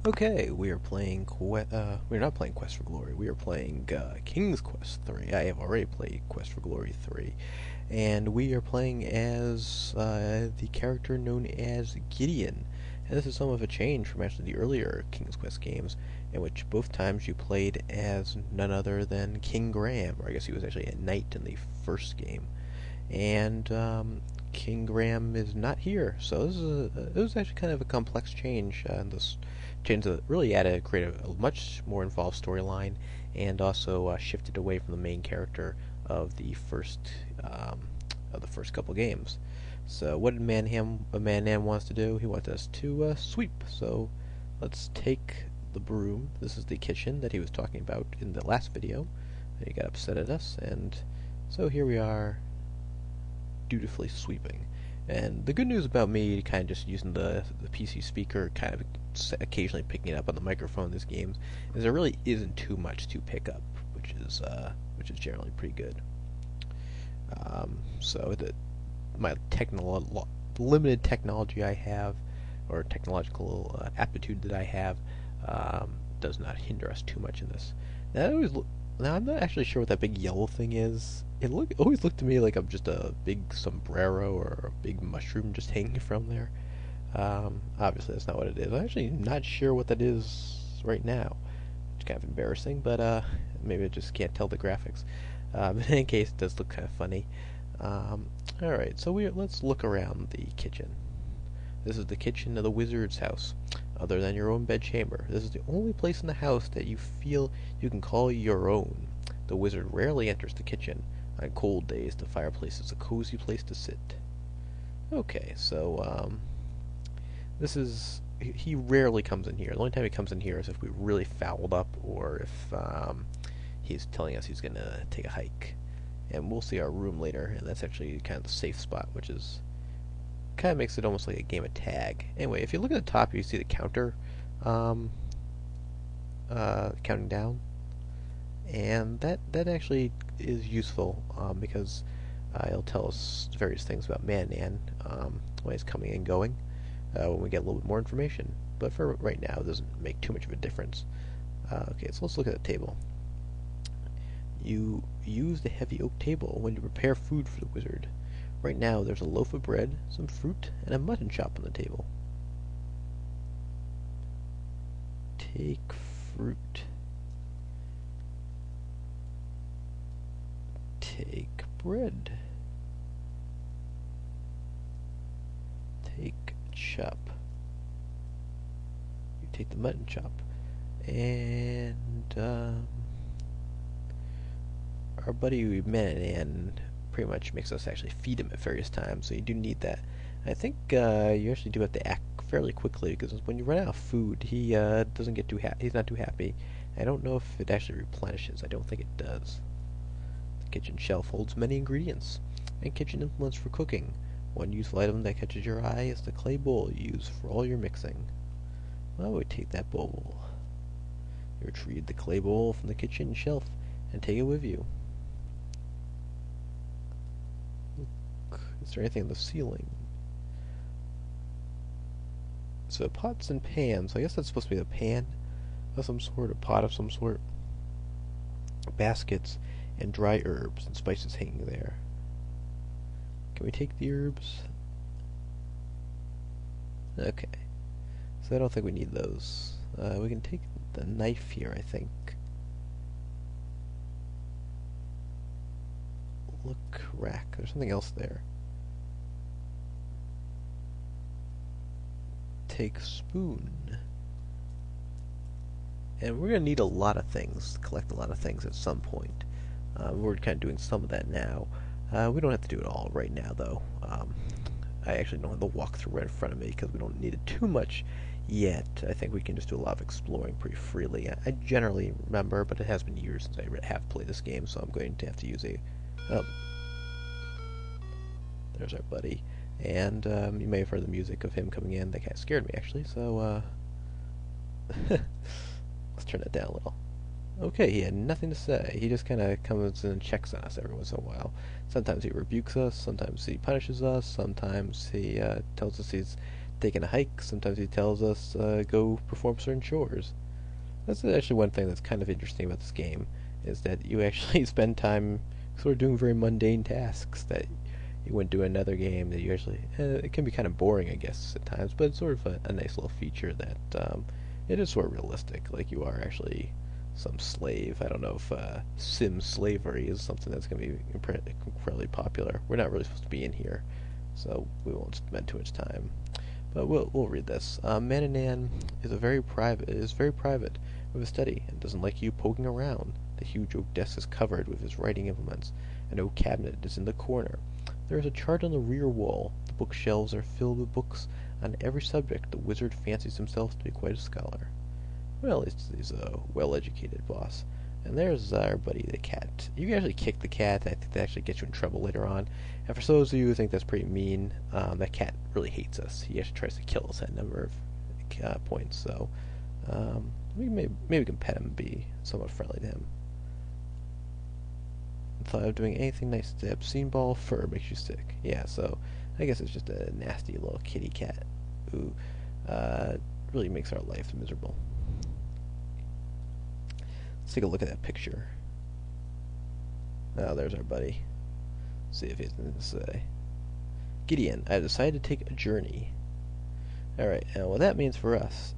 Okay, we are playing. We're not playing Quest for Glory. We are playing King's Quest 3. I have already played Quest for Glory 3, and we are playing as the character known as Gideon. And this is some of a change from actually the earlier King's Quest games, in which both times you played as none other than King Graham, or I guess he was actually a knight in the first game. And King Graham is not here, so it was actually kind of a complex change. This change that really added create a much more involved storyline, and also shifted away from the main character of the um, first couple games. So what did Mannan wants to do? He wants us to sweep. So let's take the broom. This is the kitchen that he was talking about in the last video. He got upset at us, and so here we are dutifully sweeping. And the good news about me kind of just using the PC speaker, kind of occasionally picking it up on the microphone in these games, is there really isn't too much to pick up, which is generally pretty good. So my limited technology I have, or technological aptitude that I have, does not hinder us too much in this. Now I'm not actually sure what that big yellow thing is. Always looked to me like I'm just a big sombrero or a big mushroom just hanging from there. Obviously that's not what it is. I'm actually not sure what that is right now. It's kind of embarrassing, but maybe I just can't tell the graphics. In any case, it does look kind of funny. All right, so let's look around the kitchen. This is the kitchen of the wizard's house. Other than your own bedchamber, this is the only place in the house that you feel you can call your own. The wizard rarely enters the kitchen. On cold days, the fireplace is a cozy place to sit. Okay, so this is he rarely comes in here. The only time he comes in here is if we really fouled up, or if he's telling us he's gonna take a hike. And we'll see our room later, and that's actually kind of the safe spot, which is kind of makes it almost like a game of tag. Anyway, if you look at the top, you see the counter counting down, and that actually is useful because it'll tell us various things about Mannan when he's coming and going when we get a little bit more information. But for right now, it doesn't make too much of a difference. Okay, so let's look at the table. You use the heavy oak table when you prepare food for the wizard. Right now, there's a loaf of bread, some fruit, and a mutton chop on the table. Take fruit. Take bread. Take chop. You take the mutton chop. And, our buddy Mannanan pretty much makes us actually feed him at various times, so you do need that. I think you actually do have to act fairly quickly, because when you run out of food, he doesn't get too he's not too happy. I don't know if it actually replenishes. I don't think it does. The kitchen shelf holds many ingredients and kitchen implements for cooking. One useful item that catches your eye is the clay bowl you use for all your mixing. Well, we take that bowl. You retrieve the clay bowl from the kitchen shelf and take it with you. Is there anything on the ceiling? So pots and pans. I guess that's supposed to be a pan of some sort, a pot of some sort. Baskets and dry herbs and spices hanging there. Can we take the herbs? Okay. So I don't think we need those. We can take the knife here, I think. Look, rack. There's something else there. Take spoon. And we're going to need a lot of things, collect a lot of things at some point. We're kind of doing some of that now. We don't have to do it all right now, though. I actually don't have the walkthrough right in front of me because we don't need it too much yet. I think we can just do a lot of exploring pretty freely. I generally remember, but it has been years since I have played this game, so I'm going to have to use a... Oh. There's our buddy. And you may have heard the music of him coming in. That kind of scared me, actually, so let's turn that down a little. Okay, he had nothing to say. He just kind of comes and checks on us every once in a while. Sometimes he rebukes us, sometimes he punishes us, sometimes he tells us he's taking a hike. Sometimes he tells us go perform certain chores. That's actually one thing that's kind of interesting about this game, is that you actually spend time sort of doing very mundane tasks that you wouldn't do in another game. That you actually it can be kind of boring, I guess, at times, but it's sort of a nice little feature that it is sort of realistic. Like you are actually some slave. I don't know if sim slavery is something that's going to be incredibly popular. We're not really supposed to be in here, so we won't spend too much time. But we'll read this. Mannanan is very private with his study and doesn't like you poking around. The huge oak desk is covered with his writing implements. An oak cabinet is in the corner. There is a chart on the rear wall. The bookshelves are filled with books on every subject. The wizard fancies himself to be quite a scholar. Well, he's a well-educated boss. And there's our buddy, the cat. You can actually kick the cat. I think that actually gets you in trouble later on. And for those of you who think that's pretty mean, that cat really hates us. He actually tries to kill us at a number of points. So maybe we can pet him and be somewhat friendly to him. Thought of doing anything nice to obscene ball fur makes you sick. Yeah, so I guess it's just a nasty little kitty cat who really makes our life miserable. Let's take a look at that picture. Oh, there's our buddy. See if he has anything to say. Gideon, I have decided to take a journey. Alright, and what that means for us,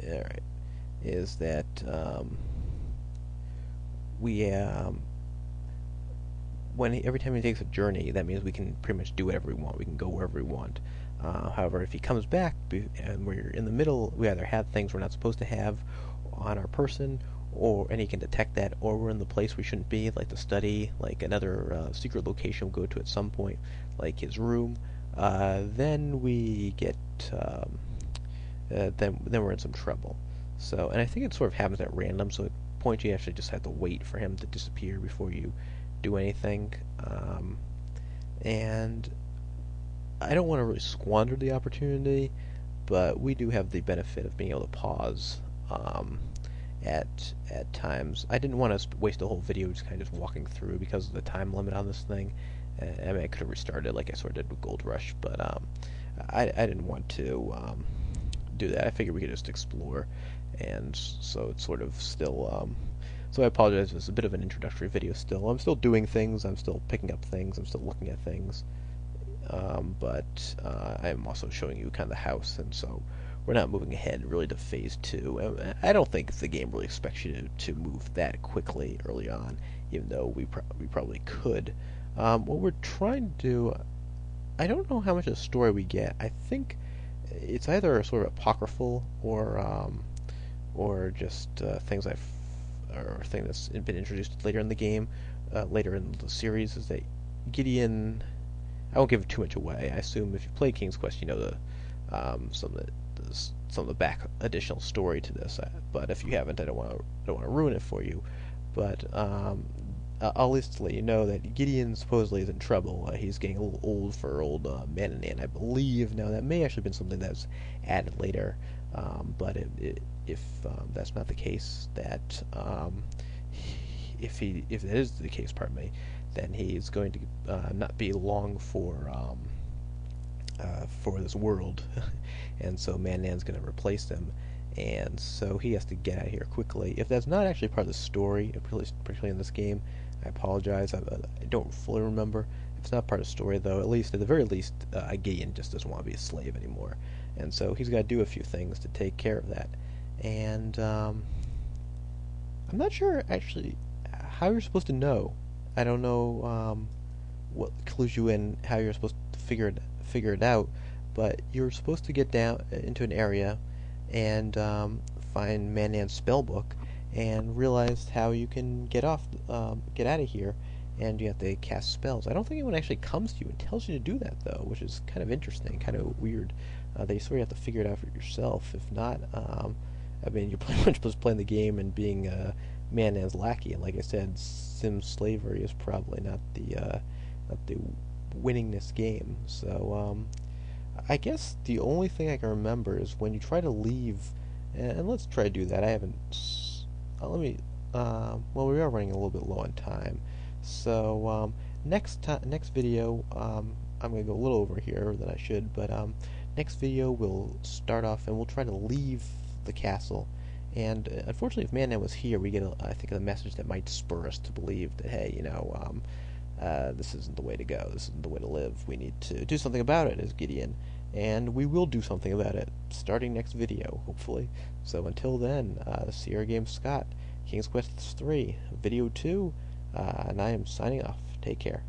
alright, is that every time he takes a journey, that means we can pretty much do whatever we want. We can go wherever we want. However, if he comes back and we're in the middle, we either have things we're not supposed to have on our person, and he can detect that, or we're in the place we shouldn't be, like the study, like another secret location we'll go to at some point, like his room. Then we get then we're in some trouble. So, and I think it sort of happens at random. So at point you actually just have to wait for him to disappear before you do anything. And I don't want to really squander the opportunity, but we do have the benefit of being able to pause at times. I didn't want to waste a whole video just kind of walking through because of the time limit on this thing. I mean, I could have restarted like I sort of did with Gold Rush, but I didn't want to do that. I figured we could just explore, and so it's sort of still. So I apologize. It's a bit of an introductory video still. I'm still doing things. I'm still picking up things. I'm still looking at things. But I'm also showing you kind of the house, and so we're not moving ahead really to phase 2. I don't think the game really expects you to move that quickly early on, even though we probably could. What we're trying to do, I don't know how much of the story we get. I think it's either sort of apocryphal or just things or thing that's been introduced later in the game, later in the series, is that Gideon. I won't give too much away. I assume if you play King's Quest, you know some of the back additional story to this. But if you haven't, I don't want to ruin it for you. But I'll at least let you know that Gideon supposedly is in trouble. He's getting a little old for old Mannanan, I believe. Now that may actually have been something that's added later. But if that's not the case, that if that is the case, pardon me, then he's going to not be long for this world, and so Mannan's going to replace him, and so he has to get out of here quickly. If that's not actually part of the story, particularly in this game, I apologize. I don't fully remember. If it's not part of the story, though, at the very least, Gideon just doesn't want to be a slave anymore, and so he's got to do a few things to take care of that. And I'm not sure actually how you're supposed to know. I don't know what clues you in, how you're supposed to figure it out, but you're supposed to get down into an area and find Mannan's spellbook and realize how you can get out of here, and you have to cast spells. I don't think anyone actually comes to you and tells you to do that, though, which is kind of interesting, kind of weird. They sort of have to figure it out for yourself. If not, I mean, you're pretty much just playing the game and being Mannan's lackey, and like I said, sim slavery is probably not the winningest game. So I guess the only thing I can remember is when you try to leave, and let's try to do that. I haven't. Let me. Well, we are running a little bit low on time, so next video, I'm gonna go a little over here than I should, but Next video we'll start off and we'll try to leave the castle. And unfortunately, if Mannanan was here, we get, I think, a message that might spur us to believe that, hey, this isn't the way to go. This isn't the way to live. We need to do something about it, as Gideon. And we will do something about it, starting next video, hopefully. So until then, Sierra Games Scott, King's Quest 3, Video 2, and I am signing off. Take care.